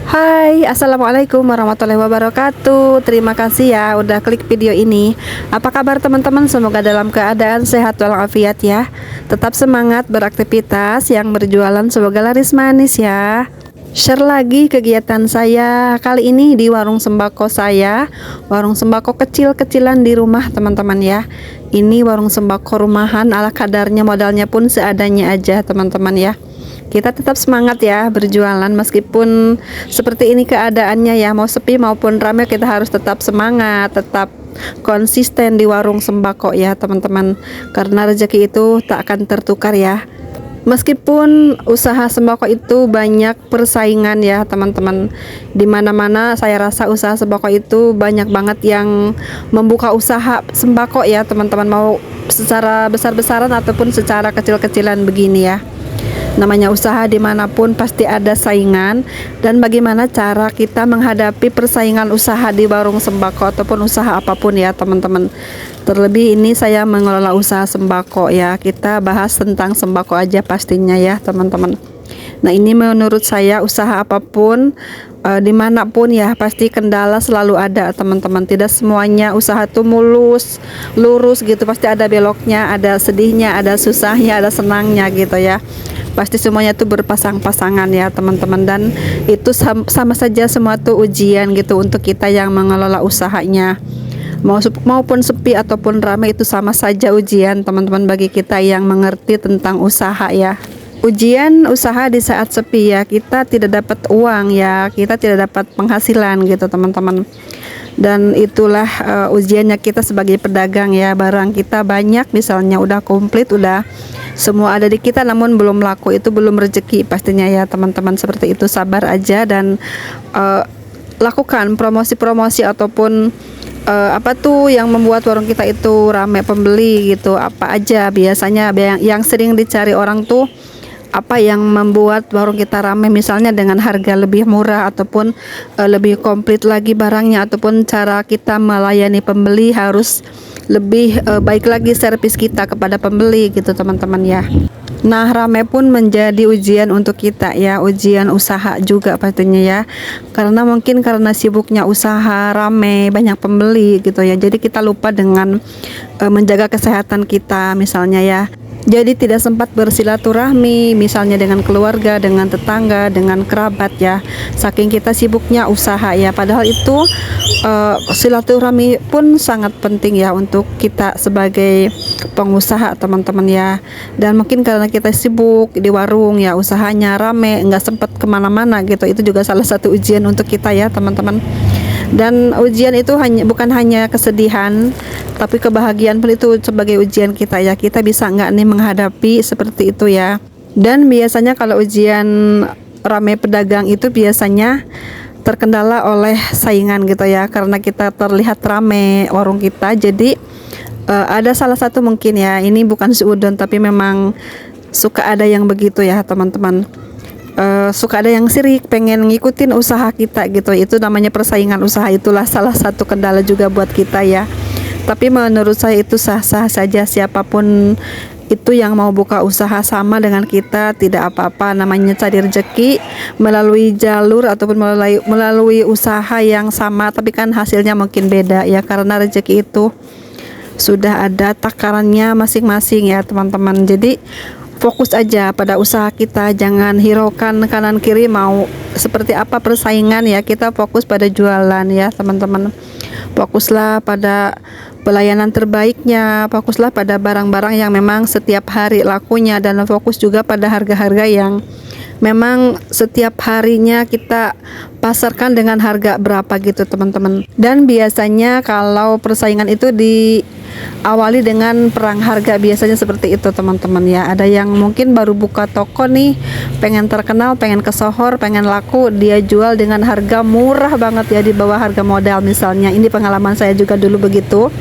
Hai, assalamualaikum warahmatullahi wabarakatuh. Terima kasih ya udah klik video ini. Apa kabar teman-teman? Semoga dalam keadaan sehat walafiat ya. Tetap semangat beraktivitas, yang berjualan semoga laris manis ya. Share lagi kegiatan saya kali ini di warung sembako saya. Warung sembako kecil-kecilan di rumah teman-teman ya. Ini warung sembako rumahan ala kadarnya, modalnya pun seadanya aja teman-teman ya. Kita tetap semangat ya berjualan meskipun seperti ini keadaannya ya, mau sepi maupun ramai kita harus tetap semangat, tetap konsisten di warung sembako ya teman-teman, karena rezeki itu tak akan tertukar ya. Meskipun usaha sembako itu banyak persaingan ya teman-teman, dimana-mana saya rasa usaha sembako itu banyak banget yang membuka usaha sembako ya teman-teman, mau secara besar-besaran ataupun secara kecil-kecilan begini ya. Namanya usaha dimanapun pasti ada saingan, dan bagaimana cara kita menghadapi persaingan usaha di warung sembako ataupun usaha apapun ya teman-teman. Terlebih ini saya mengelola usaha sembako ya, kita bahas tentang sembako aja pastinya ya teman-teman. Nah ini menurut saya usaha apapun dimanapun ya pasti kendala selalu ada teman-teman. Tidak semuanya usaha tuh mulus lurus gitu, pasti ada beloknya, ada sedihnya, ada susahnya, ada senangnya gitu ya. Pasti semuanya tuh berpasang-pasangan ya teman-teman, dan itu sama saja semua tuh ujian gitu untuk kita yang mengelola usahanya. Maupun sepi ataupun ramai itu sama saja ujian teman-teman bagi kita yang mengerti tentang usaha ya. Ujian usaha di saat sepi ya, kita tidak dapat uang ya, kita tidak dapat penghasilan gitu teman-teman. Dan itulah ujiannya kita sebagai pedagang ya, barang kita banyak misalnya udah komplit, udah semua ada di kita namun belum laku, itu belum rezeki pastinya ya teman-teman. Seperti itu, sabar aja dan lakukan promosi-promosi ataupun apa tuh yang membuat warung kita itu ramai pembeli gitu. Apa aja biasanya yang sering dicari orang tuh, apa yang membuat warung kita ramai, misalnya dengan harga lebih murah ataupun lebih komplit lagi barangnya, ataupun cara kita melayani pembeli harus lebih baik lagi servis kita kepada pembeli gitu teman-teman ya. Nah ramai pun menjadi ujian untuk kita ya, ujian usaha juga pastinya ya, karena mungkin karena sibuknya usaha, ramai banyak pembeli gitu ya, jadi kita lupa dengan menjaga kesehatan kita misalnya ya. Jadi tidak sempat bersilaturahmi misalnya dengan keluarga, dengan tetangga, dengan kerabat ya, saking kita sibuknya usaha ya. Padahal itu silaturahmi pun sangat penting ya untuk kita sebagai pengusaha teman-teman ya. Dan mungkin karena kita sibuk di warung ya, usahanya rame, nggak sempat kemana-mana gitu, itu juga salah satu ujian untuk kita ya teman-teman. Dan ujian itu bukan hanya kesedihan, tapi kebahagiaan pun itu sebagai ujian kita ya. Kita bisa nggak nih menghadapi seperti itu ya. Dan biasanya kalau ujian ramai pedagang itu biasanya terkendala oleh saingan gitu ya, karena kita terlihat ramai warung kita. Jadi ada salah satu mungkin ya, ini bukan seudon tapi memang suka ada yang begitu ya teman-teman. Suka ada yang sirik, pengen ngikutin usaha kita gitu. Itu namanya persaingan usaha, itulah salah satu kendala juga buat kita ya. Tapi menurut saya itu sah-sah saja, siapapun itu yang mau buka usaha sama dengan kita, tidak apa-apa. Namanya cari rezeki melalui jalur ataupun melalui usaha yang sama, tapi kan hasilnya mungkin beda ya, karena rezeki itu sudah ada takarannya masing-masing ya teman-teman. Jadi fokus aja pada usaha kita, jangan hiraukan kanan kiri mau seperti apa persaingan ya. Kita fokus pada jualan ya teman-teman. Fokuslah pada pelayanan terbaiknya, fokuslah pada barang-barang yang memang setiap hari lakunya, dan fokus juga pada harga-harga yang memang setiap harinya kita pasarkan dengan harga berapa gitu teman-teman. Dan biasanya kalau persaingan itu diawali dengan perang harga, biasanya seperti itu teman-teman ya. Ada yang mungkin baru buka toko nih, pengen terkenal, pengen kesohor, pengen laku, dia jual dengan harga murah banget ya, di bawah harga modal misalnya. Ini pengalaman saya juga dulu begitu.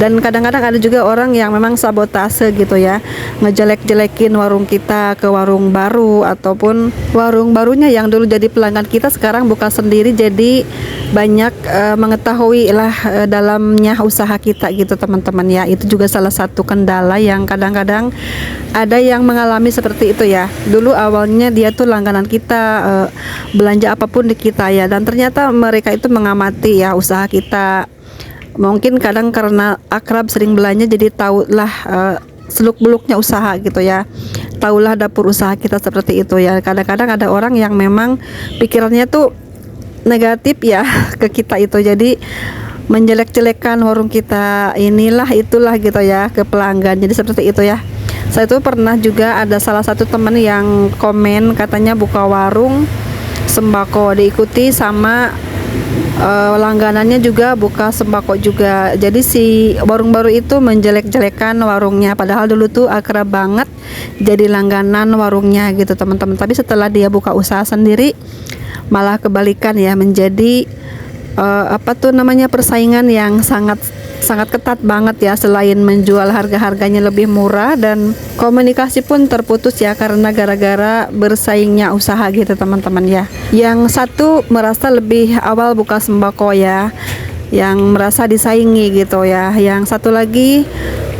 Dan kadang-kadang ada juga orang yang memang sabotase gitu ya, ngejelek-jelekin warung kita ke warung baru, ataupun warung barunya yang dulu jadi pelanggan kita sekarang buka sendiri, jadi banyak mengetahui lah dalamnya usaha kita gitu teman-teman ya. Itu juga salah satu kendala yang kadang-kadang ada yang mengalami seperti itu ya. Dulu awalnya dia tuh langganan kita, belanja apapun di kita ya, dan ternyata mereka itu mengamati ya usaha kita. Mungkin kadang karena akrab sering belanja, jadi tahulah seluk-beluknya usaha gitu ya, tahulah dapur usaha kita seperti itu ya. Kadang-kadang ada orang yang memang pikirannya tuh negatif ya ke kita itu, jadi menjelek-jelekan warung kita, inilah itulah gitu ya ke pelanggan, jadi seperti itu ya. Saya tuh pernah juga ada salah satu teman yang komen katanya buka warung sembako, diikuti sama langganannya juga buka sembako juga. Jadi si warung baru itu menjelek-jelekan warungnya, padahal dulu tuh akrab banget jadi langganan warungnya gitu teman-teman. Tapi setelah dia buka usaha sendiri malah kebalikan ya, menjadi apa tuh namanya, persaingan yang sangat ketat banget ya. Selain menjual harga-harganya lebih murah, dan komunikasi pun terputus ya karena gara-gara bersaingnya usaha gitu teman-teman ya. Yang satu merasa lebih awal buka sembako ya, yang merasa disaingi gitu ya. Yang satu lagi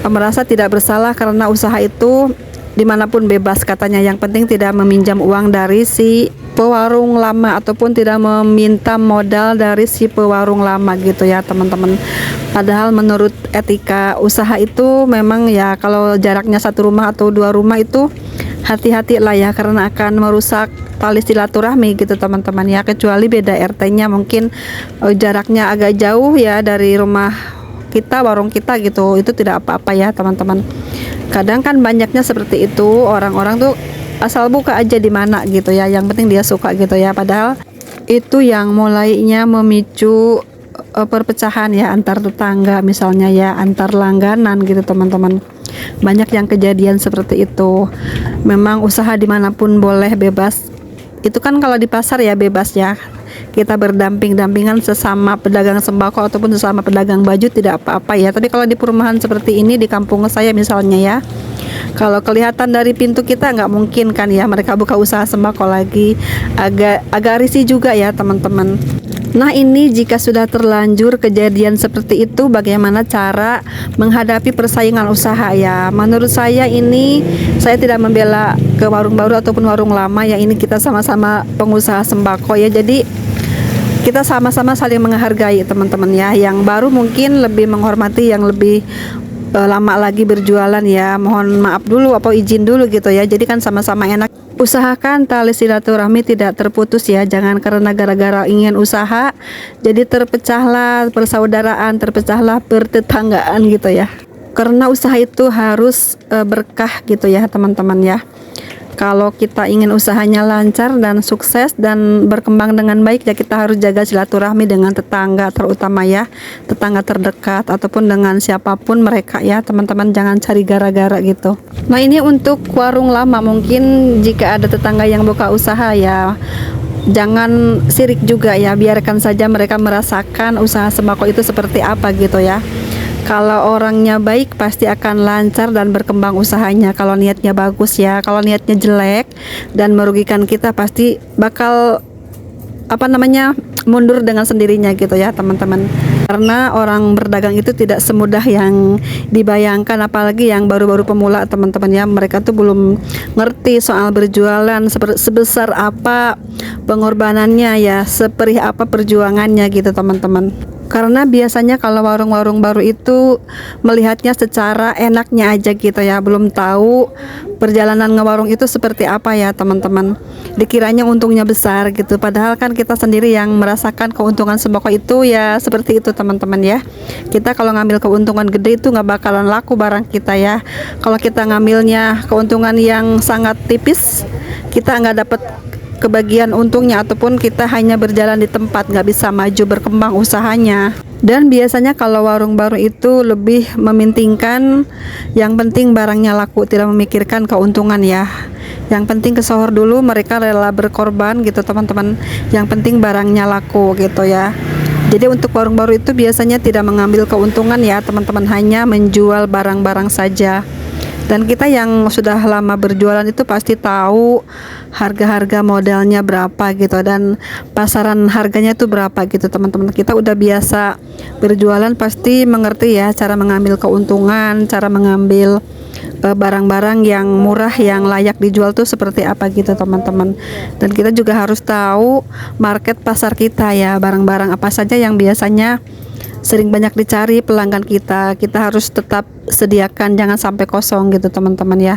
merasa tidak bersalah karena usaha itu dimanapun bebas katanya, yang penting tidak meminjam uang dari si pewarung lama ataupun tidak meminta modal dari si pewarung lama gitu ya teman-teman. Padahal menurut etika usaha itu memang ya, kalau jaraknya satu rumah atau dua rumah itu hati-hati lah ya, karena akan merusak tali silaturahmi gitu teman-teman ya. Kecuali beda RT-nya mungkin jaraknya agak jauh ya dari rumah kita, warung kita gitu, itu tidak apa-apa ya teman-teman. Kadang kan banyaknya seperti itu, orang-orang tuh asal buka aja di mana gitu ya, yang penting dia suka gitu ya. Padahal itu yang mulainya memicu perpecahan ya antar tetangga misalnya ya, antar langganan gitu teman-teman. Banyak yang kejadian seperti itu. Memang usaha dimanapun boleh, bebas. Itu kan kalau di pasar ya bebas ya, kita berdamping-dampingan sesama pedagang sembako ataupun sesama pedagang baju, tidak apa-apa ya. Tapi kalau di perumahan seperti ini, di kampung saya misalnya ya, kalau kelihatan dari pintu kita nggak mungkin kan ya mereka buka usaha sembako lagi. Agak risih juga ya teman-teman. Nah ini jika sudah terlanjur kejadian seperti itu, bagaimana cara menghadapi persaingan usaha ya. Menurut saya ini, saya tidak membela ke warung baru ataupun warung lama ya, ini kita sama-sama pengusaha sembako ya. Jadi kita sama-sama saling menghargai teman-teman ya. Yang baru mungkin lebih menghormati yang lebih lama lagi berjualan ya, mohon maaf dulu atau izin dulu gitu ya. Jadi kan sama-sama enak. Usahakan tali silaturahmi tidak terputus ya, jangan karena gara-gara ingin usaha jadi terpecahlah persaudaraan, terpecahlah pertetanggaan gitu ya. Karena usaha itu harus berkah gitu ya teman-teman ya. Kalau kita ingin usahanya lancar dan sukses dan berkembang dengan baik ya, kita harus jaga silaturahmi dengan tetangga, terutama ya tetangga terdekat ataupun dengan siapapun mereka ya teman-teman. Jangan cari gara-gara gitu. Nah ini untuk warung lama, mungkin jika ada tetangga yang buka usaha ya, jangan sirik juga ya, biarkan saja mereka merasakan usaha sembako itu seperti apa gitu ya. Kalau orangnya baik pasti akan lancar dan berkembang usahanya. Kalau niatnya bagus ya, kalau niatnya jelek dan merugikan kita, pasti bakal mundur dengan sendirinya gitu ya teman-teman. Karena orang berdagang itu tidak semudah yang dibayangkan, apalagi yang baru-baru pemula teman-teman ya. Mereka tuh belum ngerti soal berjualan, sebesar apa pengorbanannya ya, seperih apa perjuangannya gitu teman-teman. Karena biasanya kalau warung-warung baru itu melihatnya secara enaknya aja gitu ya, belum tahu perjalanan ngewarung itu seperti apa ya teman-teman. Dikiranya untungnya besar gitu, padahal kan kita sendiri yang merasakan keuntungan sembako itu ya seperti itu teman-teman ya. Kita kalau ngambil keuntungan gede itu nggak bakalan laku barang kita ya. Kalau kita ngambilnya keuntungan yang sangat tipis, kita nggak dapat kebagian untungnya, ataupun kita hanya berjalan di tempat, nggak bisa maju berkembang usahanya. Dan biasanya kalau warung baru itu lebih mementingkan yang penting barangnya laku, tidak memikirkan keuntungan ya. Yang penting kesohor dulu, mereka rela berkorban gitu teman-teman. Yang penting barangnya laku gitu ya. Jadi untuk warung baru itu biasanya tidak mengambil keuntungan ya teman-teman, hanya menjual barang-barang saja. Dan kita yang sudah lama berjualan itu pasti tahu harga-harga modalnya berapa gitu, dan pasaran harganya tuh berapa gitu teman-teman. Kita udah biasa berjualan pasti mengerti ya cara mengambil keuntungan, cara mengambil barang-barang yang murah yang layak dijual tuh seperti apa gitu teman-teman. Dan kita juga harus tahu market pasar kita ya, barang-barang apa saja yang biasanya sering banyak dicari pelanggan kita harus tetap sediakan, jangan sampai kosong gitu teman-teman ya.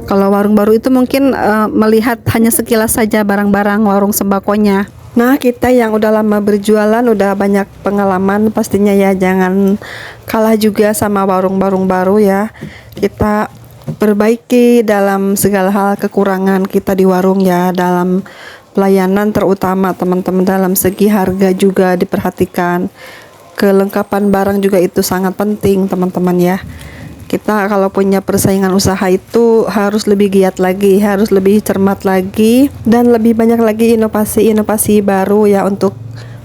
Kalau warung baru itu mungkin melihat hanya sekilas saja barang-barang warung sembakonya. Nah, kita yang udah lama berjualan, udah banyak pengalaman pastinya ya, jangan kalah juga sama warung-warung baru ya. Kita perbaiki dalam segala hal kekurangan kita di warung ya, dalam pelayanan terutama teman-teman, dalam segi harga juga diperhatikan. Kelengkapan barang juga itu sangat penting teman-teman ya. Kita kalau punya persaingan usaha itu harus lebih giat lagi, harus lebih cermat lagi, dan lebih banyak lagi inovasi-inovasi baru ya untuk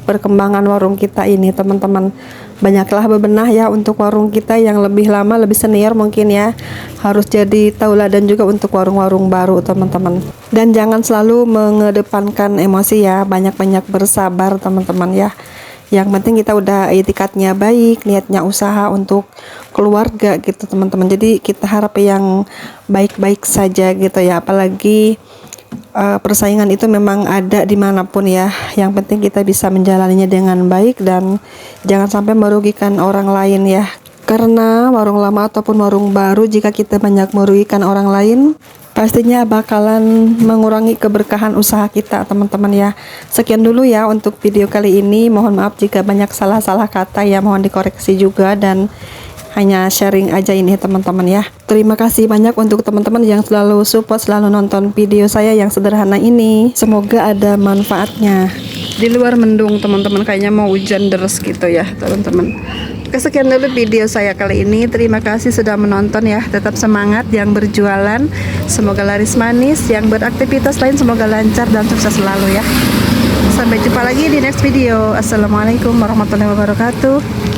perkembangan warung kita ini teman-teman. Banyaklah bebenah ya untuk warung kita yang lebih lama, lebih senior mungkin ya, harus jadi tauladan juga untuk warung-warung baru teman-teman. Dan jangan selalu mengedepankan emosi ya, banyak-banyak bersabar teman-teman ya. Yang penting kita udah itikadnya baik, niatnya usaha untuk keluarga gitu teman-teman. Jadi kita harap yang baik-baik saja gitu ya. Apalagi persaingan itu memang ada dimanapun ya. Yang penting kita bisa menjalaninya dengan baik dan jangan sampai merugikan orang lain ya. Karena warung lama ataupun warung baru, jika kita banyak merugikan orang lain, pastinya bakalan mengurangi keberkahan usaha kita teman-teman ya. Sekian dulu ya untuk video kali ini. Mohon maaf jika banyak salah-salah kata ya, mohon dikoreksi juga, dan hanya sharing aja ini teman-teman ya. Terima kasih banyak untuk teman-teman yang selalu support, selalu nonton video saya yang sederhana ini. Semoga ada manfaatnya. Di luar mendung teman-teman, kayaknya mau hujan deras gitu ya teman-teman. Sekian dulu video saya kali ini. Terima kasih sudah menonton ya. Tetap semangat yang berjualan, semoga laris manis. Yang beraktivitas lain semoga lancar dan sukses selalu ya. Sampai jumpa lagi di next video. Assalamualaikum warahmatullahi wabarakatuh.